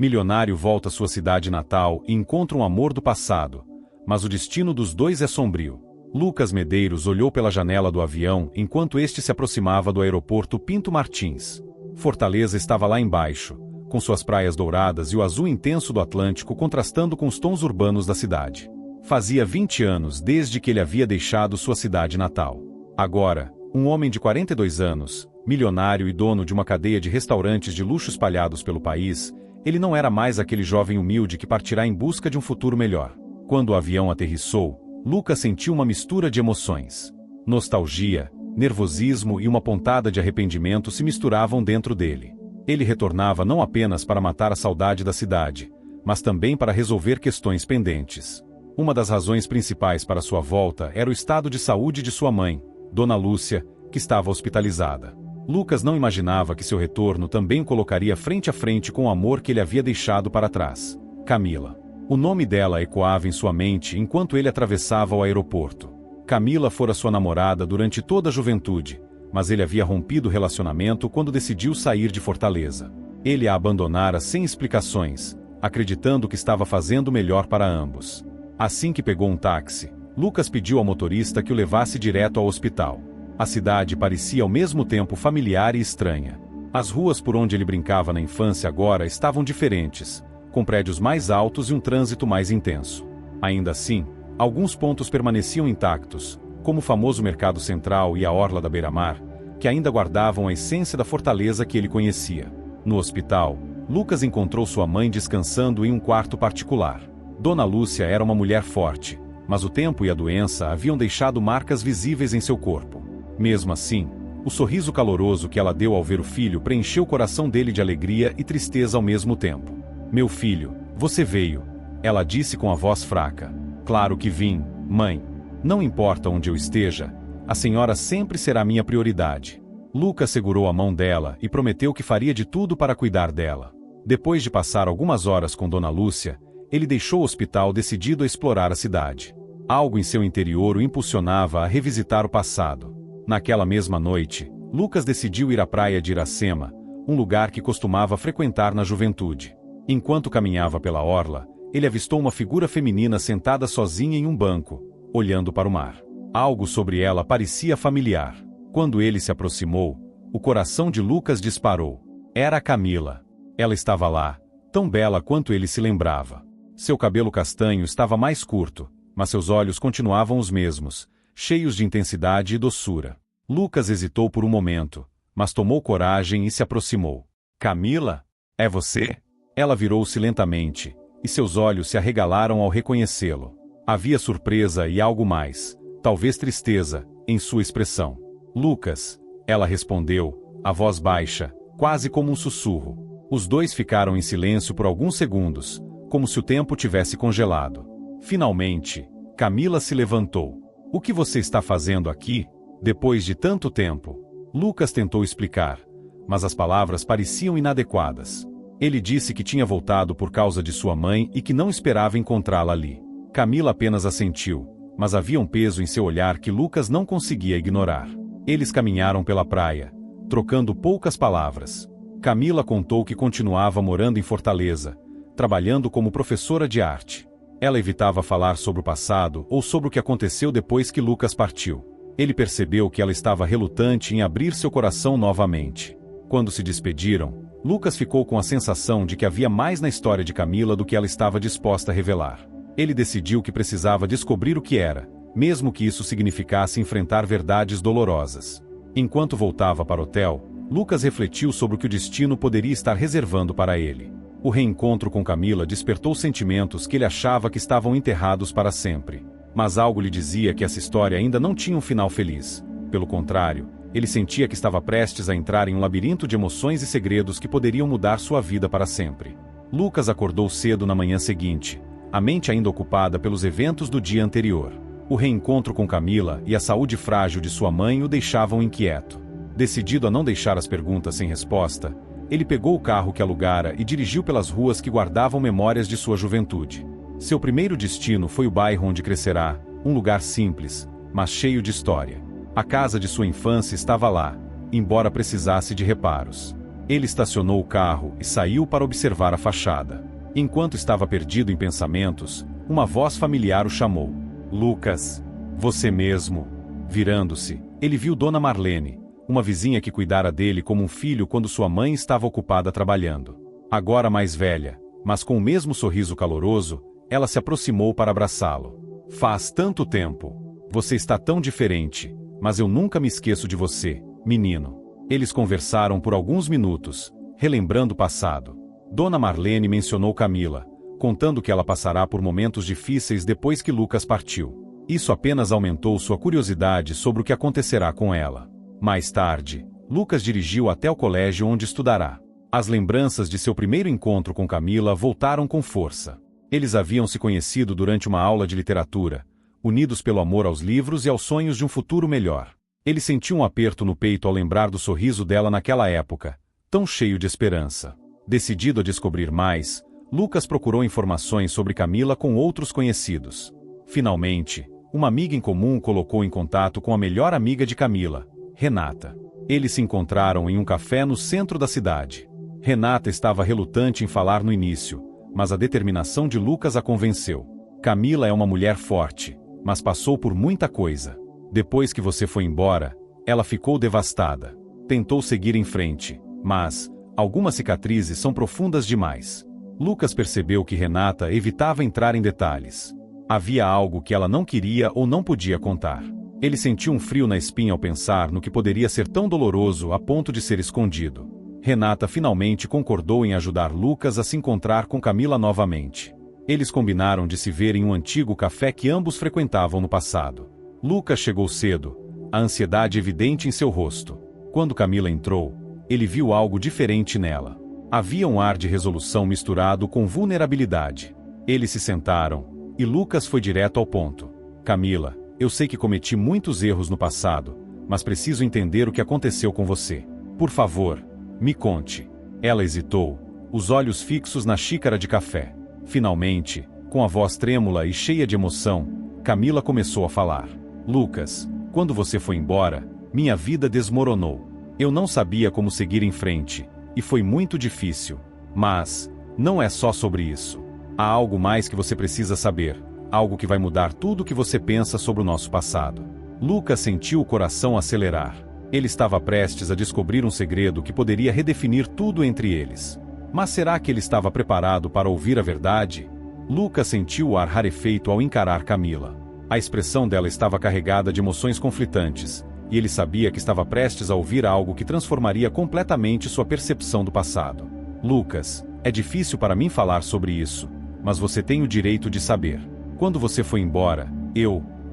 Milionário volta à sua cidade natal e encontra um amor do passado, mas o destino dos dois é sombrio. Lucas Medeiros olhou pela janela do avião enquanto este se aproximava do aeroporto Pinto Martins. Fortaleza estava lá embaixo, com suas praias douradas e o azul intenso do Atlântico contrastando com os tons urbanos da cidade. Fazia 20 anos desde que ele havia deixado sua cidade natal. Agora, um homem de 42 anos, milionário e dono de uma cadeia de restaurantes de luxo espalhados pelo país, ele não era mais aquele jovem humilde que partirá em busca de um futuro melhor. Quando o avião aterrissou, Lucas sentiu uma mistura de emoções. Nostalgia, nervosismo e uma pontada de arrependimento se misturavam dentro dele. Ele retornava não apenas para matar a saudade da cidade, mas também para resolver questões pendentes. Uma das razões principais para sua volta era o estado de saúde de sua mãe, Dona Lúcia, que estava hospitalizada. Lucas não imaginava que seu retorno também o colocaria frente a frente com o amor que ele havia deixado para trás. Camila. O nome dela ecoava em sua mente enquanto ele atravessava o aeroporto. Camila fora sua namorada durante toda a juventude, mas ele havia rompido o relacionamento quando decidiu sair de Fortaleza. Ele a abandonara sem explicações, acreditando que estava fazendo o melhor para ambos. Assim que pegou um táxi, Lucas pediu ao motorista que o levasse direto ao hospital. A cidade parecia ao mesmo tempo familiar e estranha. As ruas por onde ele brincava na infância agora estavam diferentes, com prédios mais altos e um trânsito mais intenso. Ainda assim, alguns pontos permaneciam intactos, como o famoso Mercado Central e a Orla da Beira-Mar, que ainda guardavam a essência da Fortaleza que ele conhecia. No hospital, Lucas encontrou sua mãe descansando em um quarto particular. Dona Lúcia era uma mulher forte, mas o tempo e a doença haviam deixado marcas visíveis em seu corpo. Mesmo assim, o sorriso caloroso que ela deu ao ver o filho preencheu o coração dele de alegria e tristeza ao mesmo tempo. "Meu filho, você veio", ela disse com a voz fraca. "Claro que vim, mãe. Não importa onde eu esteja, a senhora sempre será minha prioridade." Lucas segurou a mão dela e prometeu que faria de tudo para cuidar dela. Depois de passar algumas horas com Dona Lúcia, ele deixou o hospital decidido a explorar a cidade. Algo em seu interior o impulsionava a revisitar o passado. Naquela mesma noite, Lucas decidiu ir à praia de Iracema, um lugar que costumava frequentar na juventude. Enquanto caminhava pela orla, ele avistou uma figura feminina sentada sozinha em um banco, olhando para o mar. Algo sobre ela parecia familiar. Quando ele se aproximou, o coração de Lucas disparou. Era a Camila. Ela estava lá, tão bela quanto ele se lembrava. Seu cabelo castanho estava mais curto, mas seus olhos continuavam os mesmos, cheios de intensidade e doçura. Lucas hesitou por um momento, mas tomou coragem e se aproximou. "Camila? É você?" Ela virou-se lentamente, e seus olhos se arregalaram ao reconhecê-lo. Havia surpresa e algo mais, talvez tristeza, em sua expressão. "Lucas", ela respondeu, a voz baixa, quase como um sussurro. Os dois ficaram em silêncio por alguns segundos, como se o tempo tivesse congelado. Finalmente, Camila se levantou. "O que você está fazendo aqui, depois de tanto tempo?" Lucas tentou explicar, mas as palavras pareciam inadequadas. Ele disse que tinha voltado por causa de sua mãe e que não esperava encontrá-la ali. Camila apenas assentiu, mas havia um peso em seu olhar que Lucas não conseguia ignorar. Eles caminharam pela praia, trocando poucas palavras. Camila contou que continuava morando em Fortaleza, trabalhando como professora de arte. Ela evitava falar sobre o passado ou sobre o que aconteceu depois que Lucas partiu. Ele percebeu que ela estava relutante em abrir seu coração novamente. Quando se despediram, Lucas ficou com a sensação de que havia mais na história de Camila do que ela estava disposta a revelar. Ele decidiu que precisava descobrir o que era, mesmo que isso significasse enfrentar verdades dolorosas. Enquanto voltava para o hotel, Lucas refletiu sobre o que o destino poderia estar reservando para ele. O reencontro com Camila despertou sentimentos que ele achava que estavam enterrados para sempre. Mas algo lhe dizia que essa história ainda não tinha um final feliz. Pelo contrário, ele sentia que estava prestes a entrar em um labirinto de emoções e segredos que poderiam mudar sua vida para sempre. Lucas acordou cedo na manhã seguinte, a mente ainda ocupada pelos eventos do dia anterior. O reencontro com Camila e a saúde frágil de sua mãe o deixavam inquieto. Decidido a não deixar as perguntas sem resposta, ele pegou o carro que alugara e dirigiu pelas ruas que guardavam memórias de sua juventude. Seu primeiro destino foi o bairro onde crescerá, um lugar simples, mas cheio de história. A casa de sua infância estava lá, embora precisasse de reparos. Ele estacionou o carro e saiu para observar a fachada. Enquanto estava perdido em pensamentos, uma voz familiar o chamou. Lucas, você mesmo. Virando-se, ele viu Dona Marlene, uma vizinha que cuidara dele como um filho quando sua mãe estava ocupada trabalhando. Agora mais velha, mas com o mesmo sorriso caloroso, ela se aproximou para abraçá-lo. Faz tanto tempo. Você está tão diferente, mas eu nunca me esqueço de você, menino. Eles conversaram por alguns minutos, relembrando o passado. Dona Marlene mencionou Camila, contando que ela passará por momentos difíceis depois que Lucas partiu. Isso apenas aumentou sua curiosidade sobre o que acontecerá com ela. Mais tarde, Lucas dirigiu até o colégio onde estudará. As lembranças de seu primeiro encontro com Camila voltaram com força. Eles haviam se conhecido durante uma aula de literatura, unidos pelo amor aos livros e aos sonhos de um futuro melhor. Ele sentiu um aperto no peito ao lembrar do sorriso dela naquela época, tão cheio de esperança. Decidido a descobrir mais, Lucas procurou informações sobre Camila com outros conhecidos. Finalmente, uma amiga em comum o colocou em contato com a melhor amiga de Camila, Renata. Eles se encontraram em um café no centro da cidade. Renata estava relutante em falar no início, mas a determinação de Lucas a convenceu. Camila é uma mulher forte, mas passou por muita coisa. Depois que você foi embora, ela ficou devastada. Tentou seguir em frente, mas algumas cicatrizes são profundas demais. Lucas percebeu que Renata evitava entrar em detalhes. Havia algo que ela não queria ou não podia contar. Ele sentiu um frio na espinha ao pensar no que poderia ser tão doloroso a ponto de ser escondido. Renata finalmente concordou em ajudar Lucas a se encontrar com Camila novamente. Eles combinaram de se ver em um antigo café que ambos frequentavam no passado. Lucas chegou cedo, a ansiedade evidente em seu rosto. Quando Camila entrou, ele viu algo diferente nela. Havia um ar de resolução misturado com vulnerabilidade. Eles se sentaram, e Lucas foi direto ao ponto. Camila, eu sei que cometi muitos erros no passado, mas preciso entender o que aconteceu com você. Por favor, me conte. Ela hesitou, os olhos fixos na xícara de café. Finalmente, com a voz trêmula e cheia de emoção, Camila começou a falar. Lucas, quando você foi embora, minha vida desmoronou. Eu não sabia como seguir em frente, e foi muito difícil. Mas, não é só sobre isso. Há algo mais que você precisa saber, algo que vai mudar tudo o que você pensa sobre o nosso passado. Lucas sentiu o coração acelerar. Ele estava prestes a descobrir um segredo que poderia redefinir tudo entre eles. Mas será que ele estava preparado para ouvir a verdade? Lucas sentiu o ar rarefeito ao encarar Camila. A expressão dela estava carregada de emoções conflitantes, e ele sabia que estava prestes a ouvir algo que transformaria completamente sua percepção do passado. Lucas, é difícil para mim falar sobre isso, mas você tem o direito de saber. Quando você foi embora,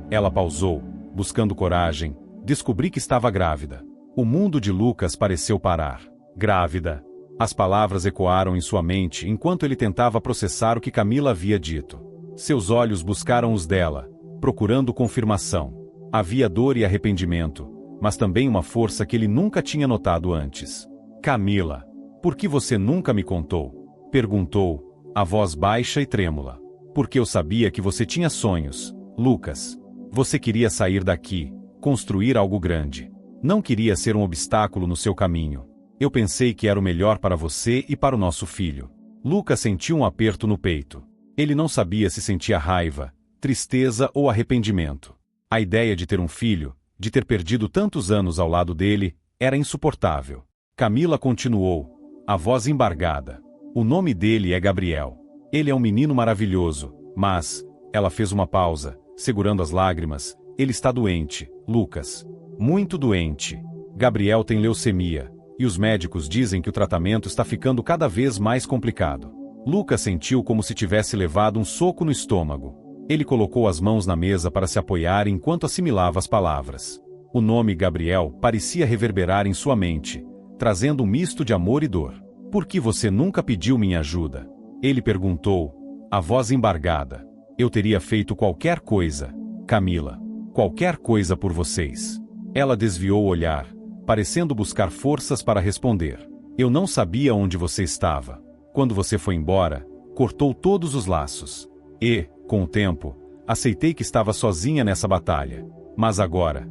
ela pausou, buscando coragem, descobri que estava grávida. O mundo de Lucas pareceu parar. Grávida. As palavras ecoaram em sua mente enquanto ele tentava processar o que Camila havia dito. Seus olhos buscaram os dela, procurando confirmação. Havia dor e arrependimento, mas também uma força que ele nunca tinha notado antes. Camila, por que você nunca me contou? Perguntou, a voz baixa e trêmula. Porque eu sabia que você tinha sonhos, Lucas. Você queria sair daqui, construir algo grande. Não queria ser um obstáculo no seu caminho. Eu pensei que era o melhor para você e para o nosso filho. Lucas sentiu um aperto no peito. Ele não sabia se sentia raiva, tristeza ou arrependimento. A ideia de ter um filho, de ter perdido tantos anos ao lado dele, era insuportável. Camila continuou, a voz embargada. O nome dele é Gabriel. Ele é um menino maravilhoso, mas... Ela fez uma pausa, segurando as lágrimas. Ele está doente, Lucas. Muito doente. Gabriel tem leucemia, e os médicos dizem que o tratamento está ficando cada vez mais complicado. Lucas sentiu como se tivesse levado um soco no estômago. Ele colocou as mãos na mesa para se apoiar enquanto assimilava as palavras. O nome Gabriel parecia reverberar em sua mente, trazendo um misto de amor e dor. Por que você nunca pediu minha ajuda? Ele perguntou, a voz embargada. Eu teria feito qualquer coisa, Camila. Qualquer coisa por vocês. Ela desviou o olhar, parecendo buscar forças para responder. Eu não sabia onde você estava. Quando você foi embora, cortou todos os laços. E, com o tempo, aceitei que estava sozinha nessa batalha. Mas agora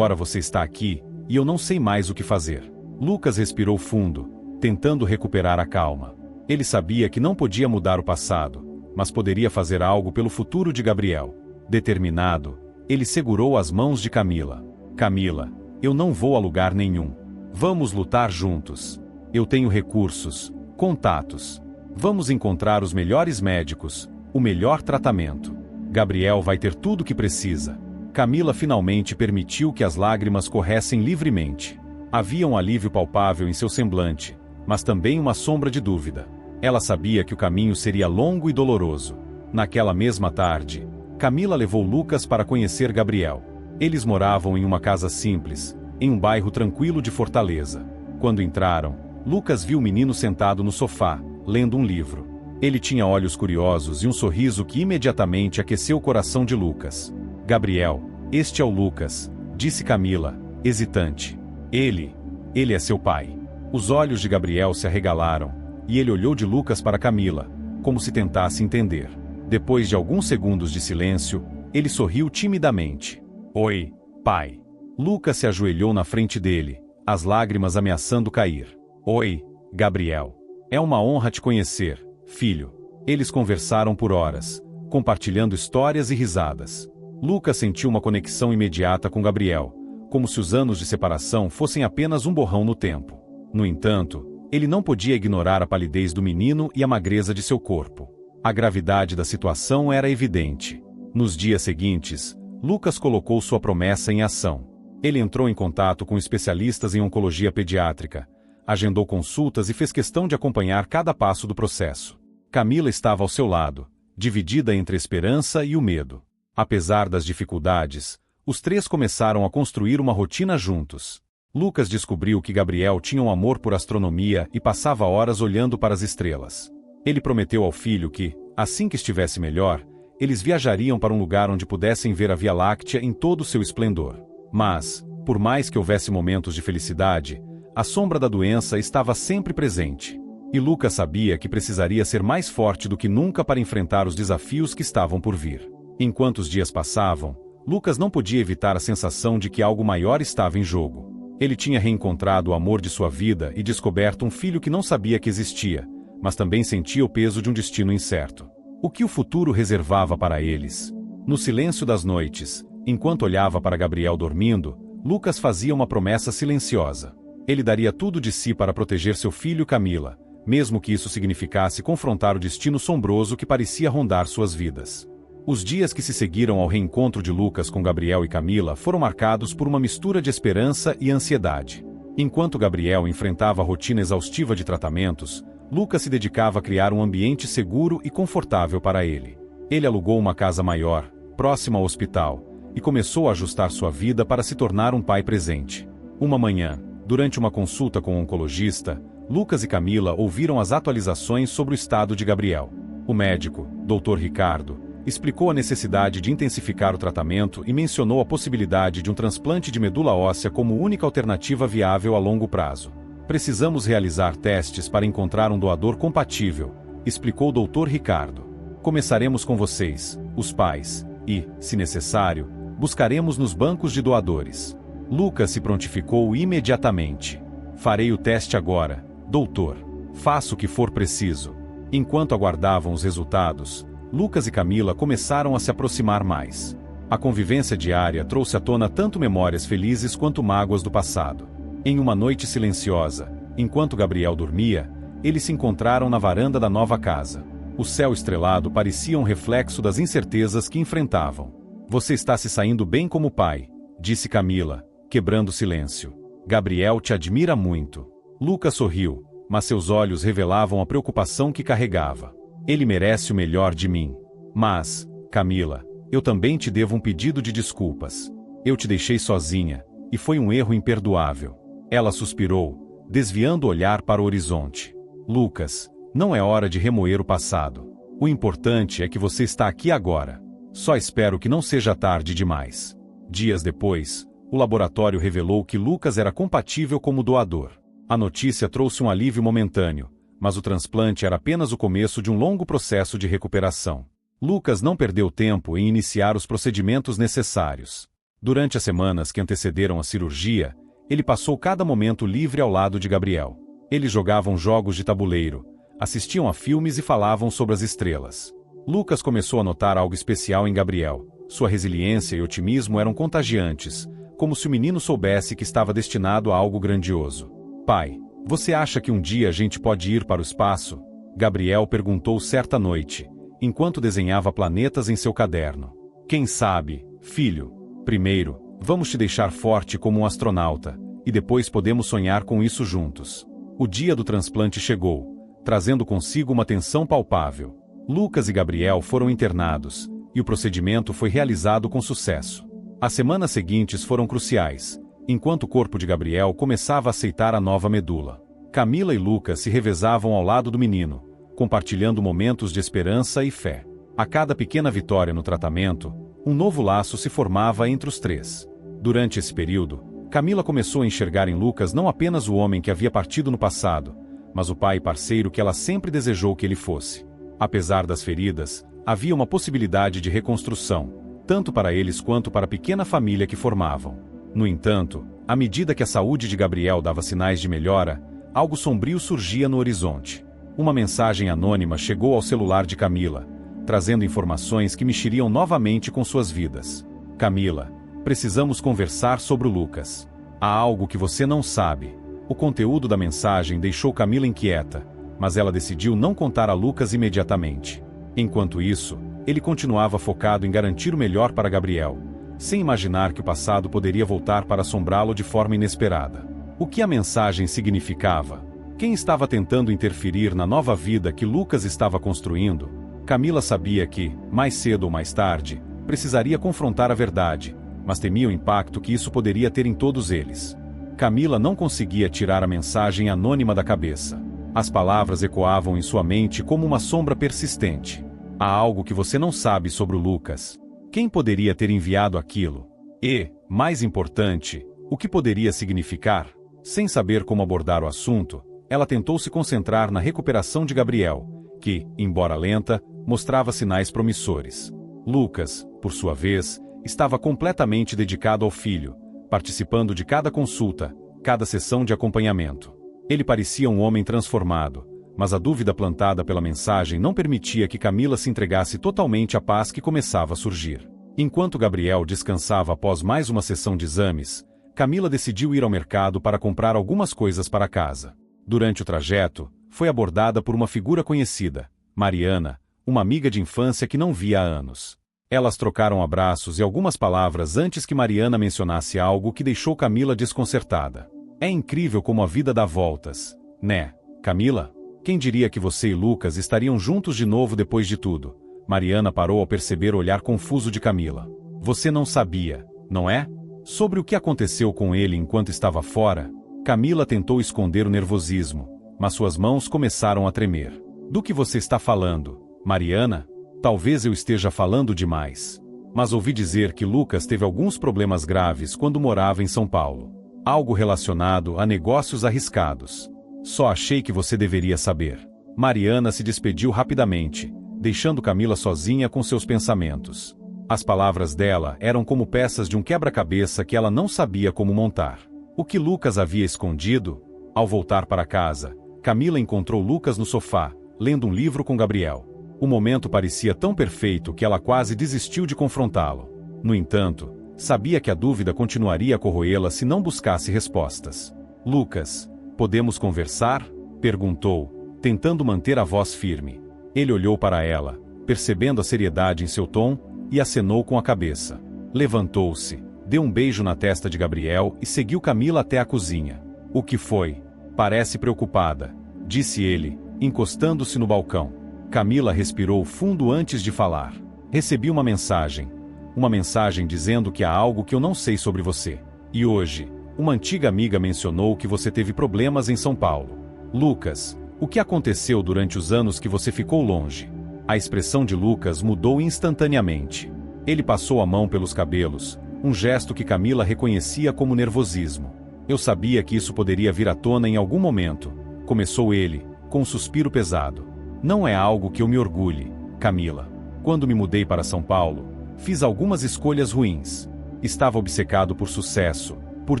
você está aqui, e eu não sei mais o que fazer. Lucas respirou fundo, tentando recuperar a calma. Ele sabia que não podia mudar o passado, mas poderia fazer algo pelo futuro de Gabriel. Determinado, ele segurou as mãos de Camila. Camila, eu não vou a lugar nenhum. Vamos lutar juntos. Eu tenho recursos, contatos. Vamos encontrar os melhores médicos, o melhor tratamento. Gabriel vai ter tudo o que precisa. Camila finalmente permitiu que as lágrimas corressem livremente. Havia um alívio palpável em seu semblante, mas também uma sombra de dúvida. Ela sabia que o caminho seria longo e doloroso. Naquela mesma tarde, Camila levou Lucas para conhecer Gabriel. Eles moravam em uma casa simples, em um bairro tranquilo de Fortaleza. Quando entraram, Lucas viu o menino sentado no sofá, lendo um livro. Ele tinha olhos curiosos e um sorriso que imediatamente aqueceu o coração de Lucas. Gabriel, este é o Lucas, disse Camila, hesitante. Ele é seu pai. Os olhos de Gabriel se arregalaram, e ele olhou de Lucas para Camila, como se tentasse entender. Depois de alguns segundos de silêncio, ele sorriu timidamente. Oi, pai. Lucas se ajoelhou na frente dele, as lágrimas ameaçando cair. Oi, Gabriel. É uma honra te conhecer, filho. Eles conversaram por horas, compartilhando histórias e risadas. Lucas sentiu uma conexão imediata com Gabriel, como se os anos de separação fossem apenas um borrão no tempo. No entanto, ele não podia ignorar a palidez do menino e a magreza de seu corpo. A gravidade da situação era evidente. Nos dias seguintes, Lucas colocou sua promessa em ação. Ele entrou em contato com especialistas em oncologia pediátrica, agendou consultas e fez questão de acompanhar cada passo do processo. Camila estava ao seu lado, dividida entre a esperança e o medo. Apesar das dificuldades, os três começaram a construir uma rotina juntos. Lucas descobriu que Gabriel tinha um amor por astronomia e passava horas olhando para as estrelas. Ele prometeu ao filho que, assim que estivesse melhor, eles viajariam para um lugar onde pudessem ver a Via Láctea em todo o seu esplendor. Mas, por mais que houvesse momentos de felicidade, a sombra da doença estava sempre presente. E Lucas sabia que precisaria ser mais forte do que nunca para enfrentar os desafios que estavam por vir. Enquanto os dias passavam, Lucas não podia evitar a sensação de que algo maior estava em jogo. Ele tinha reencontrado o amor de sua vida e descoberto um filho que não sabia que existia, mas também sentia o peso de um destino incerto. O que o futuro reservava para eles? No silêncio das noites, enquanto olhava para Gabriel dormindo, Lucas fazia uma promessa silenciosa. Ele daria tudo de si para proteger seu filho Camila, mesmo que isso significasse confrontar o destino sombroso que parecia rondar suas vidas. Os dias que se seguiram ao reencontro de Lucas com Gabriel e Camila foram marcados por uma mistura de esperança e ansiedade. Enquanto Gabriel enfrentava a rotina exaustiva de tratamentos, Lucas se dedicava a criar um ambiente seguro e confortável para ele. Ele alugou uma casa maior, próxima ao hospital, e começou a ajustar sua vida para se tornar um pai presente. Uma manhã, durante uma consulta com um oncologista, Lucas e Camila ouviram as atualizações sobre o estado de Gabriel. O médico, Dr. Ricardo, explicou a necessidade de intensificar o tratamento e mencionou a possibilidade de um transplante de medula óssea como única alternativa viável a longo prazo. Precisamos realizar testes para encontrar um doador compatível, explicou o Dr. Ricardo. Começaremos com vocês, os pais, e, se necessário, buscaremos nos bancos de doadores. Lucas se prontificou imediatamente. Farei o teste agora, doutor. Faça o que for preciso. Enquanto aguardavam os resultados, Lucas e Camila começaram a se aproximar mais. A convivência diária trouxe à tona tanto memórias felizes quanto mágoas do passado. Em uma noite silenciosa, enquanto Gabriel dormia, eles se encontraram na varanda da nova casa. O céu estrelado parecia um reflexo das incertezas que enfrentavam. Você está se saindo bem como pai, disse Camila, quebrando o silêncio. Gabriel te admira muito. Lucas sorriu, mas seus olhos revelavam a preocupação que carregava. Ele merece o melhor de mim. Mas, Camila, eu também te devo um pedido de desculpas. Eu te deixei sozinha, e foi um erro imperdoável. Ela suspirou, desviando o olhar para o horizonte. Lucas, não é hora de remoer o passado. O importante é que você está aqui agora. Só espero que não seja tarde demais. Dias depois, o laboratório revelou que Lucas era compatível como doador. A notícia trouxe um alívio momentâneo, mas o transplante era apenas o começo de um longo processo de recuperação. Lucas não perdeu tempo em iniciar os procedimentos necessários. Durante as semanas que antecederam a cirurgia, ele passou cada momento livre ao lado de Gabriel. Eles jogavam jogos de tabuleiro, assistiam a filmes e falavam sobre as estrelas. Lucas começou a notar algo especial em Gabriel. Sua resiliência e otimismo eram contagiantes, como se o menino soubesse que estava destinado a algo grandioso. Pai, você acha que um dia a gente pode ir para o espaço? Gabriel perguntou certa noite, enquanto desenhava planetas em seu caderno. Quem sabe, filho? Primeiro, vamos te deixar forte como um astronauta, e depois podemos sonhar com isso juntos. O dia do transplante chegou, trazendo consigo uma tensão palpável. Lucas e Gabriel foram internados, e o procedimento foi realizado com sucesso. As semanas seguintes foram cruciais, enquanto o corpo de Gabriel começava a aceitar a nova medula. Camila e Lucas se revezavam ao lado do menino, compartilhando momentos de esperança e fé. A cada pequena vitória no tratamento, um novo laço se formava entre os três. Durante esse período, Camila começou a enxergar em Lucas não apenas o homem que havia partido no passado, mas o pai e parceiro que ela sempre desejou que ele fosse. Apesar das feridas, havia uma possibilidade de reconstrução, tanto para eles quanto para a pequena família que formavam. No entanto, à medida que a saúde de Gabriel dava sinais de melhora, algo sombrio surgia no horizonte. Uma mensagem anônima chegou ao celular de Camila, trazendo informações que mexeriam novamente com suas vidas. Camila, precisamos conversar sobre o Lucas. Há algo que você não sabe. O conteúdo da mensagem deixou Camila inquieta, mas ela decidiu não contar a Lucas imediatamente. Enquanto isso, ele continuava focado em garantir o melhor para Gabriel, sem imaginar que o passado poderia voltar para assombrá-lo de forma inesperada. O que a mensagem significava? Quem estava tentando interferir na nova vida que Lucas estava construindo? Camila sabia que, mais cedo ou mais tarde, precisaria confrontar a verdade, mas temia o impacto que isso poderia ter em todos eles. Camila não conseguia tirar a mensagem anônima da cabeça. As palavras ecoavam em sua mente como uma sombra persistente. Há algo que você não sabe sobre o Lucas. Quem poderia ter enviado aquilo? E, mais importante, o que poderia significar? Sem saber como abordar o assunto, ela tentou se concentrar na recuperação de Gabriel, que, embora lenta, mostrava sinais promissores. Lucas, por sua vez, estava completamente dedicado ao filho, participando de cada consulta, cada sessão de acompanhamento. Ele parecia um homem transformado, mas a dúvida plantada pela mensagem não permitia que Camila se entregasse totalmente à paz que começava a surgir. Enquanto Gabriel descansava após mais uma sessão de exames, Camila decidiu ir ao mercado para comprar algumas coisas para casa. Durante o trajeto, foi abordada por uma figura conhecida, Mariana, uma amiga de infância que não via há anos. Elas trocaram abraços e algumas palavras antes que Mariana mencionasse algo que deixou Camila desconcertada. É incrível como a vida dá voltas, né, Camila? Quem diria que você e Lucas estariam juntos de novo depois de tudo? Mariana parou ao perceber o olhar confuso de Camila. Você não sabia, não é? Sobre o que aconteceu com ele enquanto estava fora? Camila tentou esconder o nervosismo, mas suas mãos começaram a tremer. Do que você está falando, Mariana? Talvez eu esteja falando demais. Mas ouvi dizer que Lucas teve alguns problemas graves quando morava em São Paulo. Algo relacionado a negócios arriscados. Só achei que você deveria saber. Mariana se despediu rapidamente, deixando Camila sozinha com seus pensamentos. As palavras dela eram como peças de um quebra-cabeça que ela não sabia como montar. O que Lucas havia escondido? Ao voltar para casa, Camila encontrou Lucas no sofá, lendo um livro com Gabriel. O momento parecia tão perfeito que ela quase desistiu de confrontá-lo. No entanto, sabia que a dúvida continuaria a corroê-la se não buscasse respostas. Lucas, podemos conversar? Perguntou, tentando manter a voz firme. Ele olhou para ela, percebendo a seriedade em seu tom, e acenou com a cabeça. Levantou-se, deu um beijo na testa de Gabriel e seguiu Camila até a cozinha. O que foi? Parece preocupada, disse ele, encostando-se no balcão. Camila respirou fundo antes de falar. Recebi uma mensagem. Uma mensagem dizendo que há algo que eu não sei sobre você. E hoje, uma antiga amiga mencionou que você teve problemas em São Paulo. Lucas, o que aconteceu durante os anos que você ficou longe? A expressão de Lucas mudou instantaneamente. Ele passou a mão pelos cabelos, um gesto que Camila reconhecia como nervosismo. Eu sabia que isso poderia vir à tona em algum momento, começou ele, com um suspiro pesado. Não é algo que eu me orgulhe, Camila. Quando me mudei para São Paulo, fiz algumas escolhas ruins. Estava obcecado por sucesso, por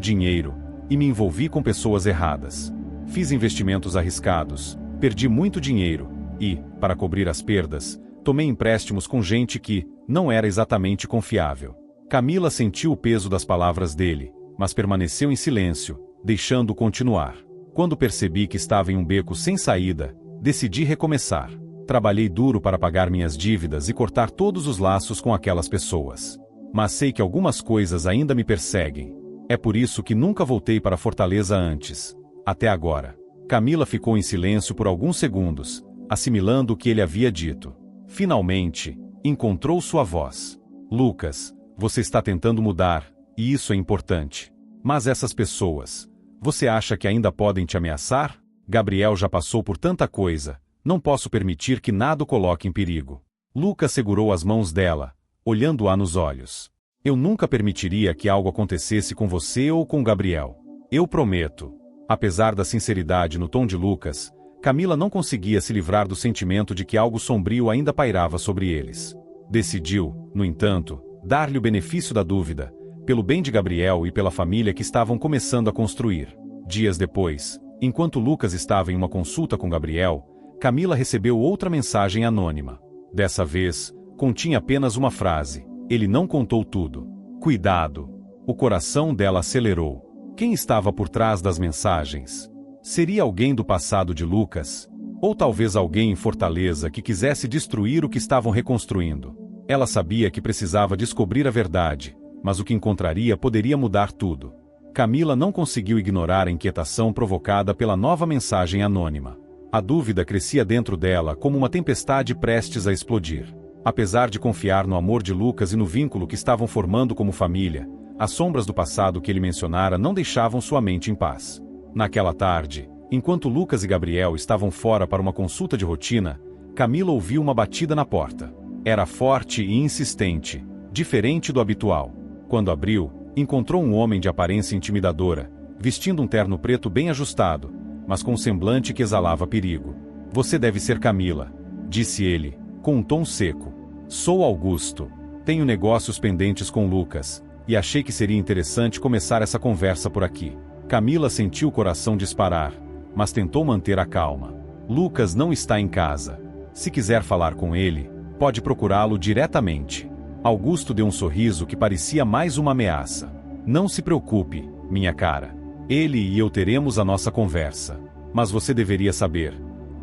dinheiro, e me envolvi com pessoas erradas. Fiz investimentos arriscados, perdi muito dinheiro e, para cobrir as perdas, tomei empréstimos com gente que não era exatamente confiável. Camila sentiu o peso das palavras dele, mas permaneceu em silêncio, deixando-o continuar. Quando percebi que estava em um beco sem saída, decidi recomeçar. Trabalhei duro para pagar minhas dívidas e cortar todos os laços com aquelas pessoas. Mas sei que algumas coisas ainda me perseguem. É por isso que nunca voltei para Fortaleza antes. Até agora. Camila ficou em silêncio por alguns segundos, assimilando o que ele havia dito. Finalmente, encontrou sua voz. Lucas, você está tentando mudar, e isso é importante. Mas essas pessoas, você acha que ainda podem te ameaçar? Gabriel já passou por tanta coisa, não posso permitir que nada o coloque em perigo. Lucas segurou as mãos dela, olhando-a nos olhos. Eu nunca permitiria que algo acontecesse com você ou com Gabriel. Eu prometo. Apesar da sinceridade no tom de Lucas, Camila não conseguia se livrar do sentimento de que algo sombrio ainda pairava sobre eles. Decidiu, no entanto, dar-lhe o benefício da dúvida, pelo bem de Gabriel e pela família que estavam começando a construir. Dias depois, enquanto Lucas estava em uma consulta com Gabriel, Camila recebeu outra mensagem anônima. Dessa vez, continha apenas uma frase. Ele não contou tudo. Cuidado! O coração dela acelerou. Quem estava por trás das mensagens? Seria alguém do passado de Lucas? Ou talvez alguém em Fortaleza que quisesse destruir o que estavam reconstruindo? Ela sabia que precisava descobrir a verdade, mas o que encontraria poderia mudar tudo. Camila não conseguiu ignorar a inquietação provocada pela nova mensagem anônima. A dúvida crescia dentro dela como uma tempestade prestes a explodir. Apesar de confiar no amor de Lucas e no vínculo que estavam formando como família, as sombras do passado que ele mencionara não deixavam sua mente em paz. Naquela tarde, enquanto Lucas e Gabriel estavam fora para uma consulta de rotina, Camila ouviu uma batida na porta. Era forte e insistente, diferente do habitual. Quando abriu, encontrou um homem de aparência intimidadora, vestindo um terno preto bem ajustado, mas com um semblante que exalava perigo. Você deve ser Camila, disse ele, com um tom seco. Sou Augusto. Tenho negócios pendentes com Lucas, e achei que seria interessante começar essa conversa por aqui. Camila sentiu o coração disparar, mas tentou manter a calma. Lucas não está em casa. Se quiser falar com ele, pode procurá-lo diretamente. Augusto deu um sorriso que parecia mais uma ameaça. Não se preocupe, minha cara. Ele e eu teremos a nossa conversa. Mas você deveria saber.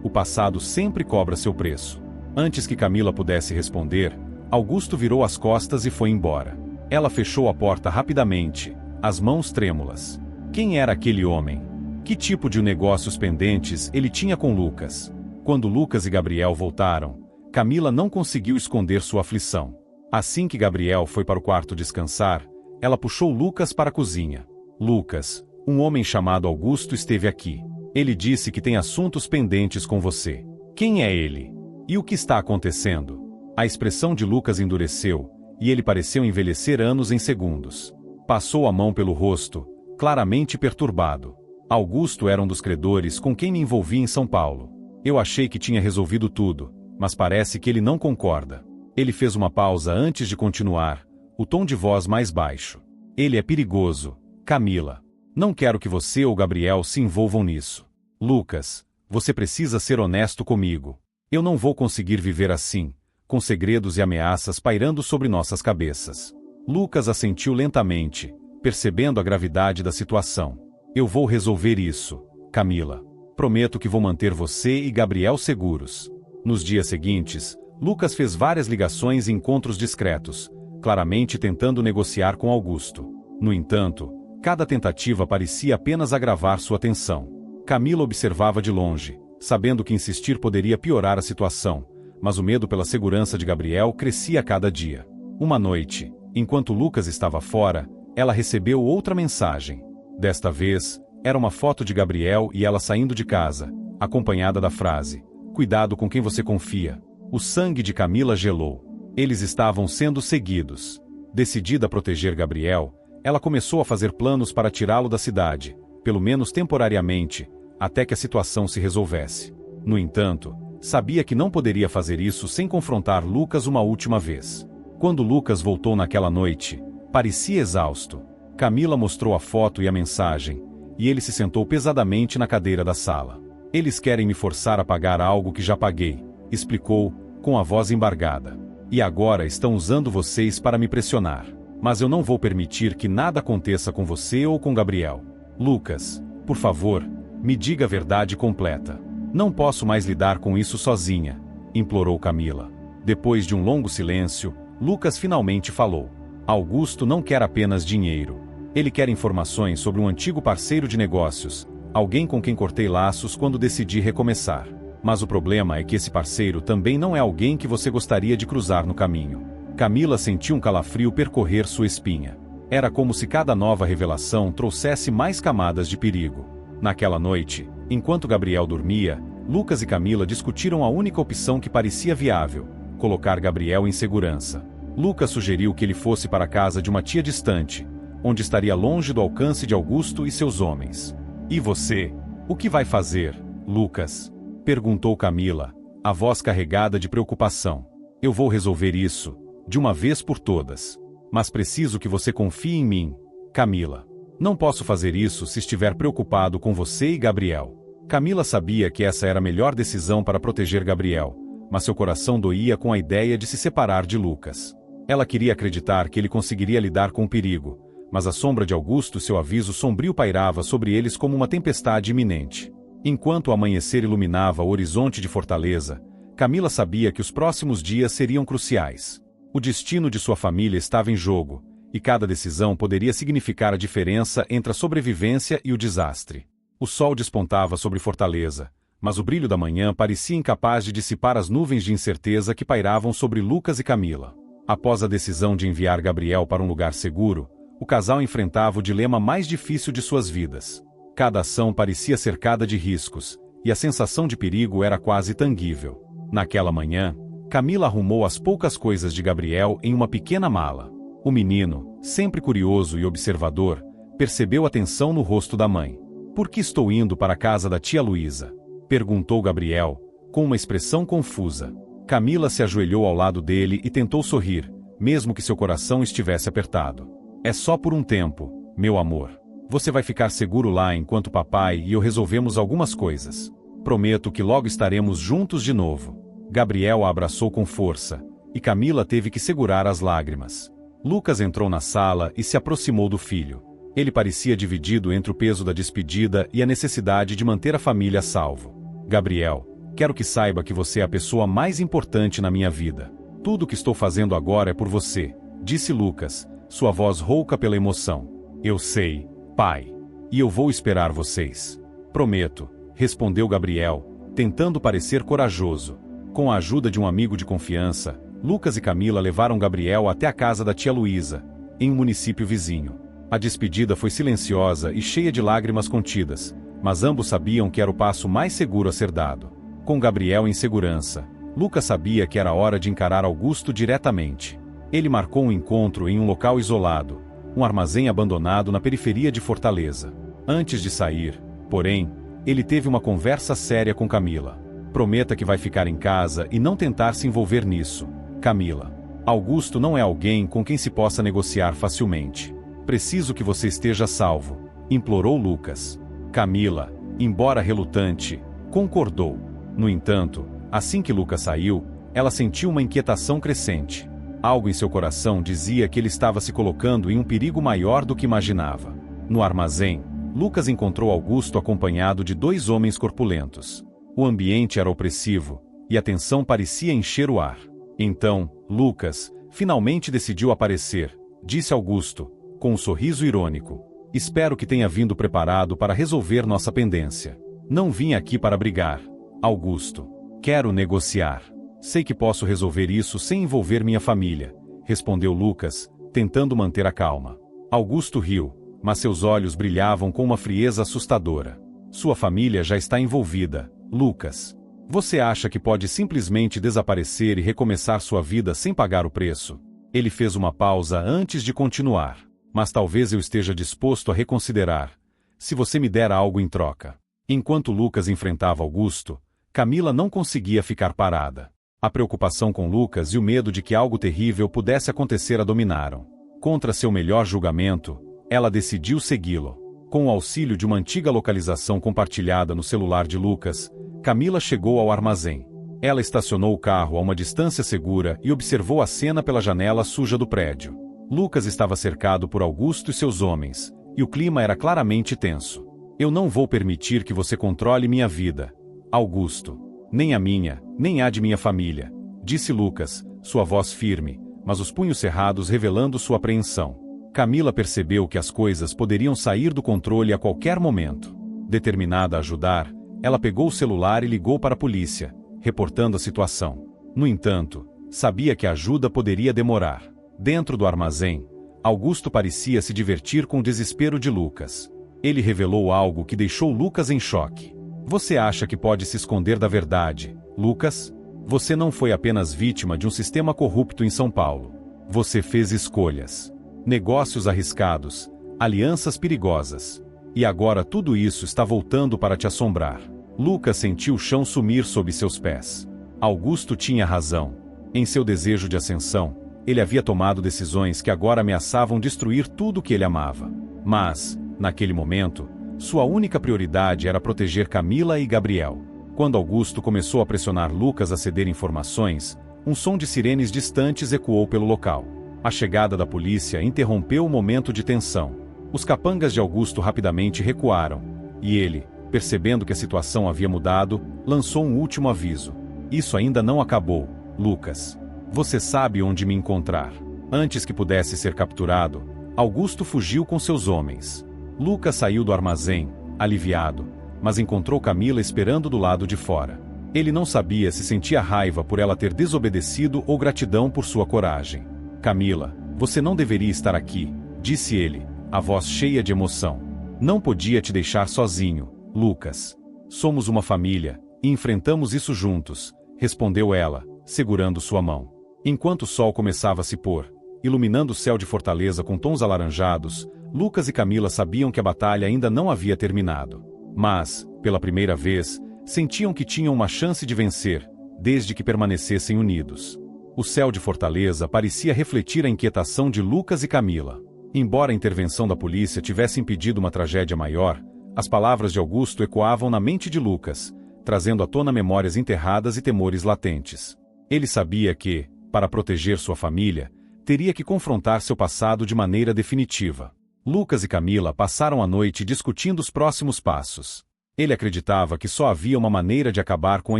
O passado sempre cobra seu preço. Antes que Camila pudesse responder, Augusto virou as costas e foi embora. Ela fechou a porta rapidamente, as mãos trêmulas. Quem era aquele homem? Que tipo de negócios pendentes ele tinha com Lucas? Quando Lucas e Gabriel voltaram, Camila não conseguiu esconder sua aflição. Assim que Gabriel foi para o quarto descansar, ela puxou Lucas para a cozinha. Lucas, um homem chamado Augusto esteve aqui. Ele disse que tem assuntos pendentes com você. Quem é ele? E o que está acontecendo? A expressão de Lucas endureceu, e ele pareceu envelhecer anos em segundos. Passou a mão pelo rosto, claramente perturbado. Augusto era um dos credores com quem me envolvi em São Paulo. Eu achei que tinha resolvido tudo, mas parece que ele não concorda. Ele fez uma pausa antes de continuar, o tom de voz mais baixo. Ele é perigoso, Camila. Não quero que você ou Gabriel se envolvam nisso. Lucas, você precisa ser honesto comigo. Eu não vou conseguir viver assim, com segredos e ameaças pairando sobre nossas cabeças. Lucas assentiu lentamente, percebendo a gravidade da situação. Eu vou resolver isso, Camila. Prometo que vou manter você e Gabriel seguros. Nos dias seguintes, Lucas fez várias ligações e encontros discretos, claramente tentando negociar com Augusto. No entanto, cada tentativa parecia apenas agravar sua tensão. Camila observava de longe, sabendo que insistir poderia piorar a situação, mas o medo pela segurança de Gabriel crescia a cada dia. Uma noite, enquanto Lucas estava fora, ela recebeu outra mensagem. Desta vez, era uma foto de Gabriel e ela saindo de casa, acompanhada da frase: "Cuidado com quem você confia." O sangue de Camila gelou. Eles estavam sendo seguidos. Decidida a proteger Gabriel, ela começou a fazer planos para tirá-lo da cidade, pelo menos temporariamente, até que a situação se resolvesse. No entanto, sabia que não poderia fazer isso sem confrontar Lucas uma última vez. Quando Lucas voltou naquela noite, parecia exausto. Camila mostrou a foto e a mensagem, e ele se sentou pesadamente na cadeira da sala. Eles querem me forçar a pagar algo que já paguei, explicou, com a voz embargada. E agora estão usando vocês para me pressionar. Mas eu não vou permitir que nada aconteça com você ou com Gabriel. Lucas, por favor, me diga a verdade completa. Não posso mais lidar com isso sozinha, implorou Camila. Depois de um longo silêncio, Lucas finalmente falou. Augusto não quer apenas dinheiro. Ele quer informações sobre um antigo parceiro de negócios, alguém com quem cortei laços quando decidi recomeçar. Mas o problema é que esse parceiro também não é alguém que você gostaria de cruzar no caminho. Camila sentiu um calafrio percorrer sua espinha. Era como se cada nova revelação trouxesse mais camadas de perigo. Naquela noite, enquanto Gabriel dormia, Lucas e Camila discutiram a única opção que parecia viável: colocar Gabriel em segurança. Lucas sugeriu que ele fosse para a casa de uma tia distante, onde estaria longe do alcance de Augusto e seus homens. E você? O que vai fazer, Lucas? Perguntou Camila, a voz carregada de preocupação. Eu vou resolver isso, de uma vez por todas. Mas preciso que você confie em mim, Camila. Não posso fazer isso se estiver preocupado com você e Gabriel. Camila sabia que essa era a melhor decisão para proteger Gabriel, mas seu coração doía com a ideia de se separar de Lucas. Ela queria acreditar que ele conseguiria lidar com o perigo, mas a sombra de Augusto e seu aviso sombrio pairava sobre eles como uma tempestade iminente. Enquanto o amanhecer iluminava o horizonte de Fortaleza, Camila sabia que os próximos dias seriam cruciais. O destino de sua família estava em jogo, e cada decisão poderia significar a diferença entre a sobrevivência e o desastre. O sol despontava sobre Fortaleza, mas o brilho da manhã parecia incapaz de dissipar as nuvens de incerteza que pairavam sobre Lucas e Camila. Após a decisão de enviar Gabriel para um lugar seguro, o casal enfrentava o dilema mais difícil de suas vidas. Cada ação parecia cercada de riscos, e a sensação de perigo era quase tangível. Naquela manhã, Camila arrumou as poucas coisas de Gabriel em uma pequena mala. O menino, sempre curioso e observador, percebeu a tensão no rosto da mãe. Por que estou indo para a casa da tia Luísa? Perguntou Gabriel, com uma expressão confusa. Camila se ajoelhou ao lado dele e tentou sorrir, mesmo que seu coração estivesse apertado. É só por um tempo, meu amor. Você vai ficar seguro lá enquanto papai e eu resolvemos algumas coisas. Prometo que logo estaremos juntos de novo. Gabriel a abraçou com força, e Camila teve que segurar as lágrimas. Lucas entrou na sala e se aproximou do filho. Ele parecia dividido entre o peso da despedida e a necessidade de manter a família a salvo. Gabriel, quero que saiba que você é a pessoa mais importante na minha vida. Tudo o que estou fazendo agora é por você, disse Lucas, sua voz rouca pela emoção. Eu sei, pai. E eu vou esperar vocês. Prometo, respondeu Gabriel, tentando parecer corajoso. Com a ajuda de um amigo de confiança, Lucas e Camila levaram Gabriel até a casa da tia Luísa, em um município vizinho. A despedida foi silenciosa e cheia de lágrimas contidas, mas ambos sabiam que era o passo mais seguro a ser dado. Com Gabriel em segurança, Lucas sabia que era hora de encarar Augusto diretamente. Ele marcou um encontro em um local isolado, um armazém abandonado na periferia de Fortaleza. Antes de sair, porém, ele teve uma conversa séria com Camila. Prometa que vai ficar em casa e não tentar se envolver nisso, Camila. Augusto não é alguém com quem se possa negociar facilmente. Preciso que você esteja salvo, implorou Lucas. Camila, embora relutante, concordou. No entanto, assim que Lucas saiu, ela sentiu uma inquietação crescente. Algo em seu coração dizia que ele estava se colocando em um perigo maior do que imaginava. No armazém, Lucas encontrou Augusto acompanhado de 2 homens corpulentos. O ambiente era opressivo, e a tensão parecia encher o ar. Então, Lucas, finalmente decidiu aparecer, disse Augusto, com um sorriso irônico. Espero que tenha vindo preparado para resolver nossa pendência. Não vim aqui para brigar, Augusto. Quero negociar. Sei que posso resolver isso sem envolver minha família, respondeu Lucas, tentando manter a calma. Augusto riu, mas seus olhos brilhavam com uma frieza assustadora. Sua família já está envolvida, Lucas. Você acha que pode simplesmente desaparecer e recomeçar sua vida sem pagar o preço? Ele fez uma pausa antes de continuar. Mas talvez eu esteja disposto a reconsiderar, se você me der algo em troca. Enquanto Lucas enfrentava Augusto, Camila não conseguia ficar parada. A preocupação com Lucas e o medo de que algo terrível pudesse acontecer a dominaram. Contra seu melhor julgamento, ela decidiu segui-lo. Com o auxílio de uma antiga localização compartilhada no celular de Lucas, Camila chegou ao armazém. Ela estacionou o carro a uma distância segura e observou a cena pela janela suja do prédio. Lucas estava cercado por Augusto e seus homens, e o clima era claramente tenso. Eu não vou permitir que você controle minha vida, Augusto. Nem a minha, nem a de minha família, disse Lucas, sua voz firme, mas os punhos cerrados revelando sua apreensão. Camila percebeu que as coisas poderiam sair do controle a qualquer momento. Determinada a ajudar, ela pegou o celular e ligou para a polícia, reportando a situação. No entanto, sabia que a ajuda poderia demorar. Dentro do armazém, Augusto parecia se divertir com o desespero de Lucas. Ele revelou algo que deixou Lucas em choque. Você acha que pode se esconder da verdade, Lucas? Você não foi apenas vítima de um sistema corrupto em São Paulo. Você fez escolhas, negócios arriscados, alianças perigosas. E agora tudo isso está voltando para te assombrar. Lucas sentiu o chão sumir sob seus pés. Augusto tinha razão. Em seu desejo de ascensão, ele havia tomado decisões que agora ameaçavam destruir tudo o que ele amava. Mas, naquele momento, sua única prioridade era proteger Camila e Gabriel. Quando Augusto começou a pressionar Lucas a ceder informações, um som de sirenes distantes ecoou pelo local. A chegada da polícia interrompeu o momento de tensão. Os capangas de Augusto rapidamente recuaram, e ele, percebendo que a situação havia mudado, lançou um último aviso. Isso ainda não acabou, Lucas. Você sabe onde me encontrar. Antes que pudesse ser capturado, Augusto fugiu com seus homens. Lucas saiu do armazém, aliviado, mas encontrou Camila esperando do lado de fora. Ele não sabia se sentia raiva por ela ter desobedecido ou gratidão por sua coragem. Camila, você não deveria estar aqui, disse ele, a voz cheia de emoção. Não podia te deixar sozinho, Lucas. Somos uma família, e enfrentamos isso juntos, respondeu ela, segurando sua mão. Enquanto o sol começava a se pôr, iluminando o céu de Fortaleza com tons alaranjados, Lucas e Camila sabiam que a batalha ainda não havia terminado. Mas, pela primeira vez, sentiam que tinham uma chance de vencer, desde que permanecessem unidos. O céu de Fortaleza parecia refletir a inquietação de Lucas e Camila. Embora a intervenção da polícia tivesse impedido uma tragédia maior, as palavras de Augusto ecoavam na mente de Lucas, trazendo à tona memórias enterradas e temores latentes. Ele sabia que, para proteger sua família, teria que confrontar seu passado de maneira definitiva. Lucas e Camila passaram a noite discutindo os próximos passos. Ele acreditava que só havia uma maneira de acabar com a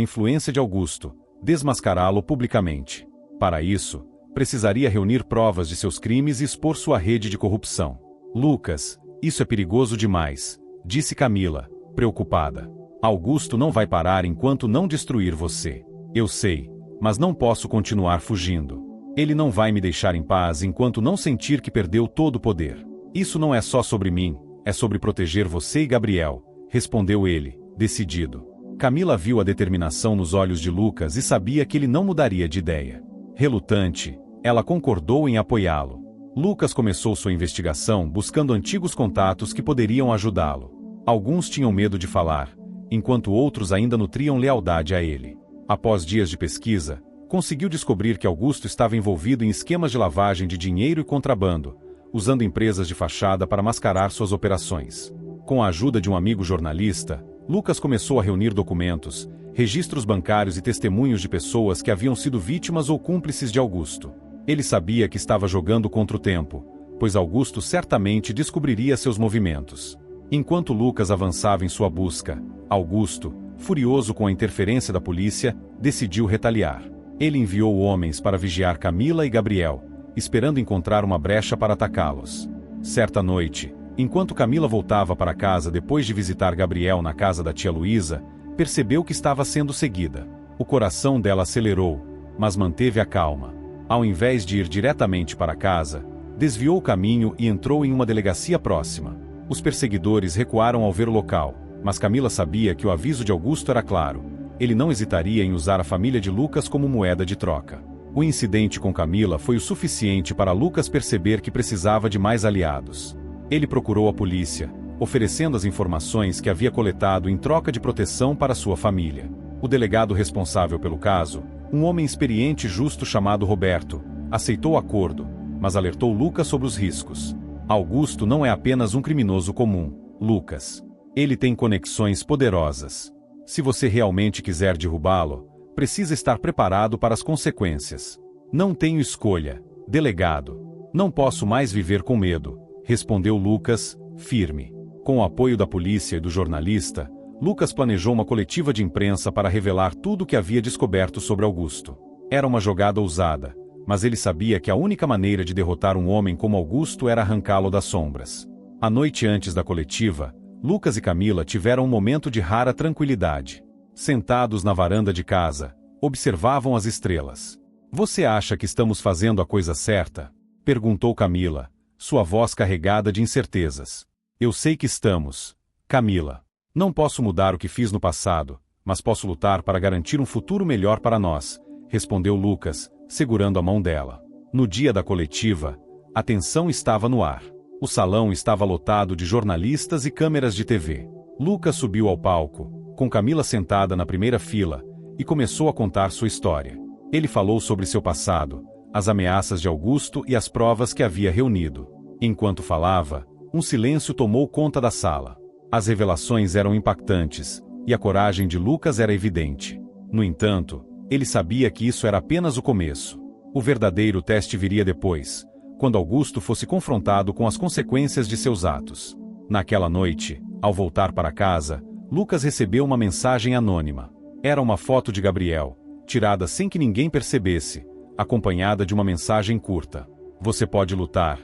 influência de Augusto, desmascará-lo publicamente. Para isso, precisaria reunir provas de seus crimes e expor sua rede de corrupção. Lucas, isso é perigoso demais, disse Camila, preocupada. Augusto não vai parar enquanto não destruir você. Eu sei, mas não posso continuar fugindo. Ele não vai me deixar em paz enquanto não sentir que perdeu todo o poder. Isso não é só sobre mim, é sobre proteger você e Gabriel, respondeu ele, decidido. Camila viu a determinação nos olhos de Lucas e sabia que ele não mudaria de ideia. Relutante, ela concordou em apoiá-lo. Lucas começou sua investigação buscando antigos contatos que poderiam ajudá-lo. Alguns tinham medo de falar, enquanto outros ainda nutriam lealdade a ele. Após dias de pesquisa, conseguiu descobrir que Augusto estava envolvido em esquemas de lavagem de dinheiro e contrabando, usando empresas de fachada para mascarar suas operações. Com a ajuda de um amigo jornalista, Lucas começou a reunir documentos, registros bancários e testemunhos de pessoas que haviam sido vítimas ou cúmplices de Augusto. Ele sabia que estava jogando contra o tempo, pois Augusto certamente descobriria seus movimentos. Enquanto Lucas avançava em sua busca, Augusto, furioso com a interferência da polícia, decidiu retaliar. Ele enviou homens para vigiar Camila e Gabriel, esperando encontrar uma brecha para atacá-los. Certa noite, enquanto Camila voltava para casa depois de visitar Gabriel na casa da tia Luísa, percebeu que estava sendo seguida. O coração dela acelerou, mas manteve a calma. Ao invés de ir diretamente para casa, desviou o caminho e entrou em uma delegacia próxima. Os perseguidores recuaram ao ver o local, mas Camila sabia que o aviso de Augusto era claro. Ele não hesitaria em usar a família de Lucas como moeda de troca. O incidente com Camila foi o suficiente para Lucas perceber que precisava de mais aliados. Ele procurou a polícia, oferecendo as informações que havia coletado em troca de proteção para sua família. O delegado responsável pelo caso, um homem experiente e justo chamado Roberto, aceitou o acordo, mas alertou Lucas sobre os riscos. Augusto não é apenas um criminoso comum. Lucas. Ele tem conexões poderosas. Se você realmente quiser derrubá-lo, precisa estar preparado para as consequências. Não tenho escolha, delegado. Não posso mais viver com medo, respondeu Lucas, firme. Com o apoio da polícia e do jornalista, Lucas planejou uma coletiva de imprensa para revelar tudo o que havia descoberto sobre Augusto. Era uma jogada ousada, mas ele sabia que a única maneira de derrotar um homem como Augusto era arrancá-lo das sombras. A noite antes da coletiva, Lucas e Camila tiveram um momento de rara tranquilidade. Sentados na varanda de casa, observavam as estrelas. Você acha que estamos fazendo a coisa certa? Perguntou Camila, sua voz carregada de incertezas. Eu sei que estamos, Camila. Não posso mudar o que fiz no passado, mas posso lutar para garantir um futuro melhor para nós, respondeu Lucas, segurando a mão dela. No dia da coletiva, a tensão estava no ar. O salão estava lotado de jornalistas e câmeras de TV. Lucas subiu ao palco, com Camila sentada na primeira fila, e começou a contar sua história. Ele falou sobre seu passado, as ameaças de Augusto e as provas que havia reunido. Enquanto falava, um silêncio tomou conta da sala. As revelações eram impactantes, e a coragem de Lucas era evidente. No entanto, ele sabia que isso era apenas o começo. O verdadeiro teste viria depois, quando Augusto fosse confrontado com as consequências de seus atos. Naquela noite, ao voltar para casa, Lucas recebeu uma mensagem anônima. Era uma foto de Gabriel, tirada sem que ninguém percebesse, acompanhada de uma mensagem curta. Você pode lutar,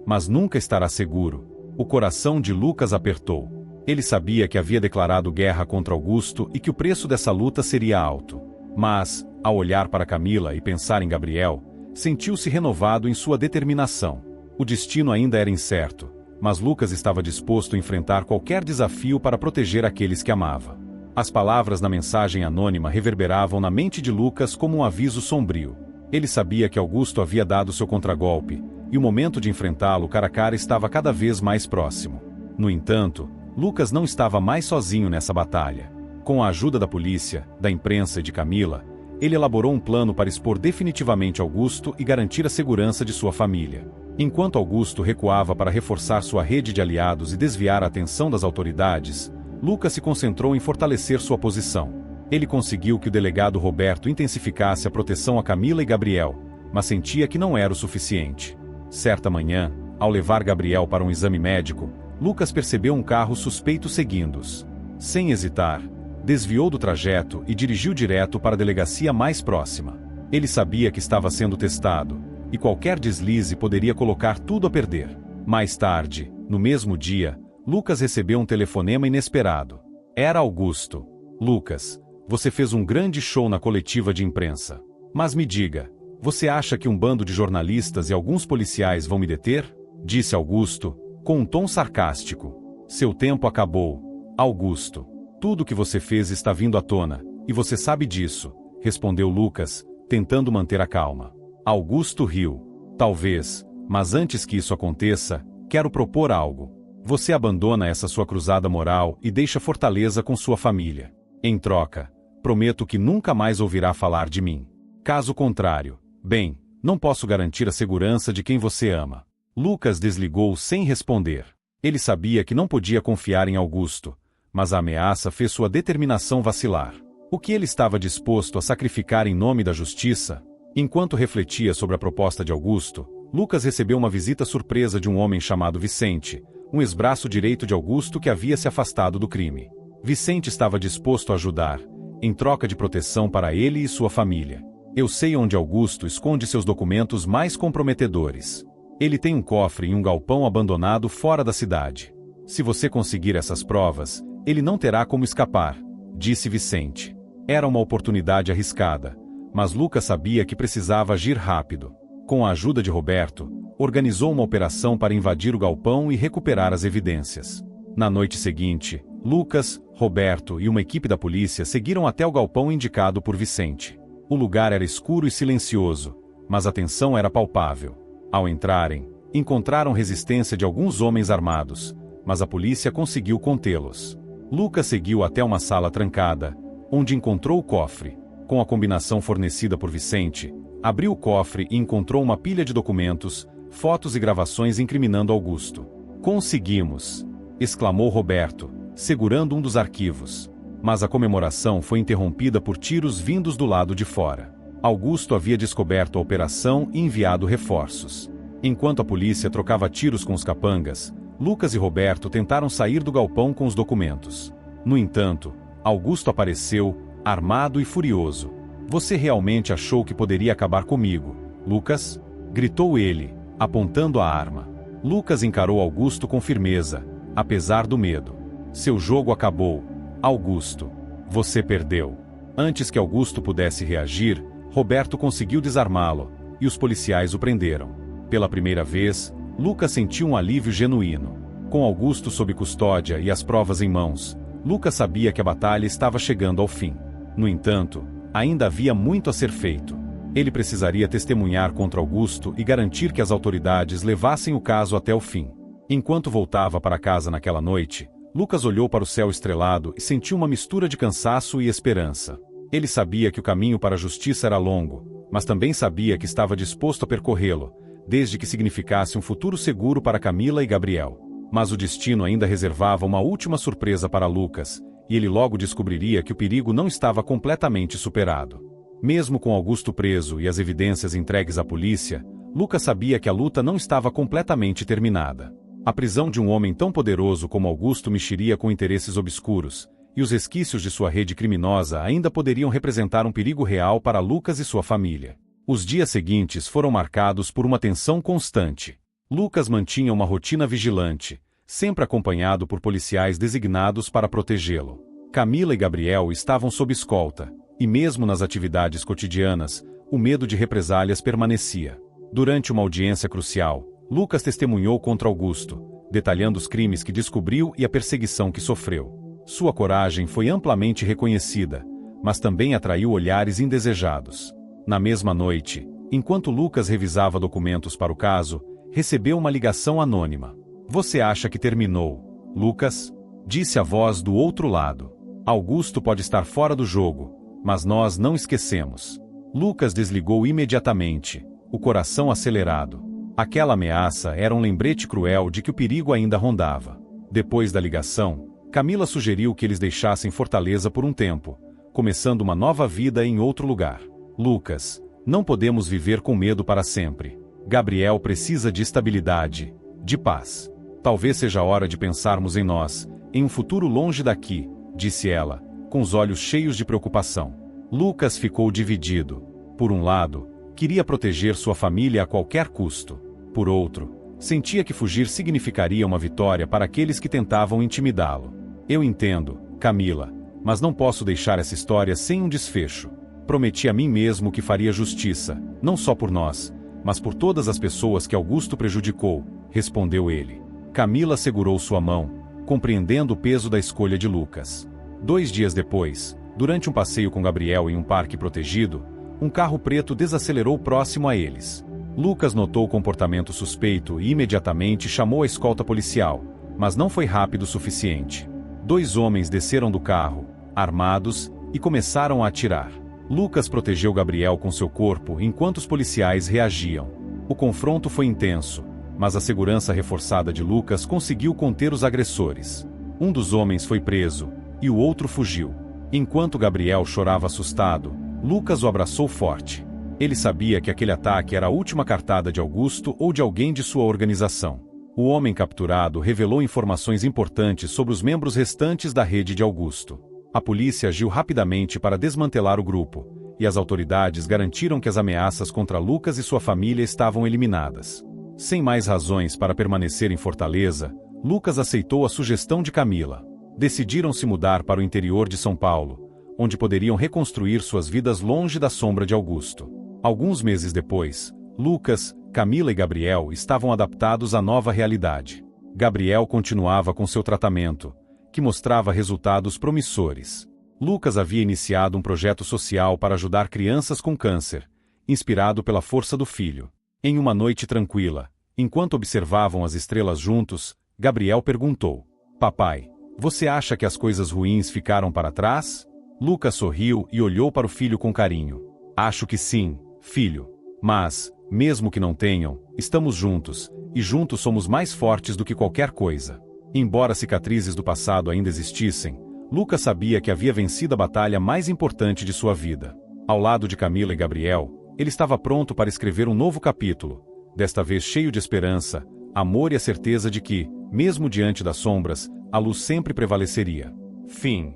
mas nunca estará seguro. O coração de Lucas apertou. Ele sabia que havia declarado guerra contra Augusto e que o preço dessa luta seria alto. Mas, ao olhar para Camila e pensar em Gabriel, sentiu-se renovado em sua determinação. O destino ainda era incerto, mas Lucas estava disposto a enfrentar qualquer desafio para proteger aqueles que amava. As palavras na mensagem anônima reverberavam na mente de Lucas como um aviso sombrio. Ele sabia que Augusto havia dado seu contragolpe, e o momento de enfrentá-lo cara a cara estava cada vez mais próximo. No entanto, Lucas não estava mais sozinho nessa batalha. Com a ajuda da polícia, da imprensa e de Camila, ele elaborou um plano para expor definitivamente Augusto e garantir a segurança de sua família. Enquanto Augusto recuava para reforçar sua rede de aliados e desviar a atenção das autoridades, Lucas se concentrou em fortalecer sua posição. Ele conseguiu que o delegado Roberto intensificasse a proteção a Camila e Gabriel, mas sentia que não era o suficiente. Certa manhã, ao levar Gabriel para um exame médico, Lucas percebeu um carro suspeito seguindo-os. Sem hesitar, desviou do trajeto e dirigiu direto para a delegacia mais próxima. Ele sabia que estava sendo testado, e qualquer deslize poderia colocar tudo a perder. Mais tarde, no mesmo dia, Lucas recebeu um telefonema inesperado. Era Augusto. Lucas, você fez um grande show na coletiva de imprensa. Mas me diga, você acha que um bando de jornalistas e alguns policiais vão me deter? Disse Augusto, com um tom sarcástico. Seu tempo acabou, Augusto. Tudo o que você fez está vindo à tona, e você sabe disso, respondeu Lucas, tentando manter a calma. Augusto riu. Talvez, mas antes que isso aconteça, quero propor algo. Você abandona essa sua cruzada moral e deixa Fortaleza com sua família. Em troca, prometo que nunca mais ouvirá falar de mim. Caso contrário, bem, não posso garantir a segurança de quem você ama. Lucas desligou sem responder. Ele sabia que não podia confiar em Augusto, mas a ameaça fez sua determinação vacilar. O que ele estava disposto a sacrificar em nome da justiça? Enquanto refletia sobre a proposta de Augusto, Lucas recebeu uma visita surpresa de um homem chamado Vicente, um ex-braço direito de Augusto que havia se afastado do crime. Vicente estava disposto a ajudar, em troca de proteção para ele e sua família. Eu sei onde Augusto esconde seus documentos mais comprometedores. Ele tem um cofre em um galpão abandonado fora da cidade. Se você conseguir essas provas, ele não terá como escapar, disse Vicente. Era uma oportunidade arriscada, mas Lucas sabia que precisava agir rápido. Com a ajuda de Roberto, organizou uma operação para invadir o galpão e recuperar as evidências. Na noite seguinte, Lucas, Roberto e uma equipe da polícia seguiram até o galpão indicado por Vicente. O lugar era escuro e silencioso, mas a tensão era palpável. Ao entrarem, encontraram resistência de alguns homens armados, mas a polícia conseguiu contê-los. Lucas seguiu até uma sala trancada, onde encontrou o cofre. Com a combinação fornecida por Vicente, abriu o cofre e encontrou uma pilha de documentos, fotos e gravações incriminando Augusto. Conseguimos! exclamou Roberto, segurando um dos arquivos. Mas a comemoração foi interrompida por tiros vindos do lado de fora. Augusto havia descoberto a operação e enviado reforços. Enquanto a polícia trocava tiros com os capangas, Lucas e Roberto tentaram sair do galpão com os documentos. No entanto, Augusto apareceu, armado e furioso. Você realmente achou que poderia acabar comigo, Lucas? Gritou ele, apontando a arma. Lucas encarou Augusto com firmeza, apesar do medo. Seu jogo acabou, Augusto. Você perdeu. Antes que Augusto pudesse reagir, Roberto conseguiu desarmá-lo, e os policiais o prenderam. Pela primeira vez, Lucas sentiu um alívio genuíno. Com Augusto sob custódia e as provas em mãos, Lucas sabia que a batalha estava chegando ao fim. No entanto, ainda havia muito a ser feito. Ele precisaria testemunhar contra Augusto e garantir que as autoridades levassem o caso até o fim. Enquanto voltava para casa naquela noite, Lucas olhou para o céu estrelado e sentiu uma mistura de cansaço e esperança. Ele sabia que o caminho para a justiça era longo, mas também sabia que estava disposto a percorrê-lo, desde que significasse um futuro seguro para Camila e Gabriel. Mas o destino ainda reservava uma última surpresa para Lucas, e ele logo descobriria que o perigo não estava completamente superado. Mesmo com Augusto preso e as evidências entregues à polícia, Lucas sabia que a luta não estava completamente terminada. A prisão de um homem tão poderoso como Augusto mexeria com interesses obscuros, e os resquícios de sua rede criminosa ainda poderiam representar um perigo real para Lucas e sua família. Os dias seguintes foram marcados por uma tensão constante. Lucas mantinha uma rotina vigilante, sempre acompanhado por policiais designados para protegê-lo. Camila e Gabriel estavam sob escolta, e mesmo nas atividades cotidianas, o medo de represálias permanecia. Durante uma audiência crucial, Lucas testemunhou contra Augusto, detalhando os crimes que descobriu e a perseguição que sofreu. Sua coragem foi amplamente reconhecida, mas também atraiu olhares indesejados. Na mesma noite, enquanto Lucas revisava documentos para o caso, recebeu uma ligação anônima. Você acha que terminou, Lucas? Disse a voz do outro lado. Augusto pode estar fora do jogo, mas nós não esquecemos. Lucas desligou imediatamente, o coração acelerado. Aquela ameaça era um lembrete cruel de que o perigo ainda rondava. Depois da ligação, Camila sugeriu que eles deixassem Fortaleza por um tempo, começando uma nova vida em outro lugar. Lucas, não podemos viver com medo para sempre. Gabriel precisa de estabilidade, de paz. Talvez seja a hora de pensarmos em nós, em um futuro longe daqui, disse ela, com os olhos cheios de preocupação. Lucas ficou dividido. Por um lado, queria proteger sua família a qualquer custo. Por outro, sentia que fugir significaria uma vitória para aqueles que tentavam intimidá-lo. Eu entendo, Camila, mas não posso deixar essa história sem um desfecho. Prometi a mim mesmo que faria justiça, não só por nós, mas por todas as pessoas que Augusto prejudicou, respondeu ele. Camila segurou sua mão, compreendendo o peso da escolha de Lucas. 2 dias depois, durante um passeio com Gabriel em um parque protegido, um carro preto desacelerou próximo a eles. Lucas notou o comportamento suspeito e imediatamente chamou a escolta policial, mas não foi rápido o suficiente. 2 homens desceram do carro, armados, e começaram a atirar. Lucas protegeu Gabriel com seu corpo enquanto os policiais reagiam. O confronto foi intenso, mas a segurança reforçada de Lucas conseguiu conter os agressores. Um dos homens foi preso, e o outro fugiu. Enquanto Gabriel chorava assustado, Lucas o abraçou forte. Ele sabia que aquele ataque era a última cartada de Augusto ou de alguém de sua organização. O homem capturado revelou informações importantes sobre os membros restantes da rede de Augusto. A polícia agiu rapidamente para desmantelar o grupo, e as autoridades garantiram que as ameaças contra Lucas e sua família estavam eliminadas. Sem mais razões para permanecer em Fortaleza, Lucas aceitou a sugestão de Camila. Decidiram se mudar para o interior de São Paulo, onde poderiam reconstruir suas vidas longe da sombra de Augusto. Alguns meses depois, Lucas, Camila e Gabriel estavam adaptados à nova realidade. Gabriel continuava com seu tratamento, que mostrava resultados promissores. Lucas havia iniciado um projeto social para ajudar crianças com câncer, inspirado pela força do filho. Em uma noite tranquila, enquanto observavam as estrelas juntos, Gabriel perguntou: Papai, você acha que as coisas ruins ficaram para trás? Lucas sorriu e olhou para o filho com carinho. Acho que sim, filho. Mas, mesmo que não tenham, estamos juntos, e juntos somos mais fortes do que qualquer coisa. Embora cicatrizes do passado ainda existissem, Lucas sabia que havia vencido a batalha mais importante de sua vida. Ao lado de Camila e Gabriel, ele estava pronto para escrever um novo capítulo, desta vez cheio de esperança, amor e a certeza de que, mesmo diante das sombras, a luz sempre prevaleceria. Fim.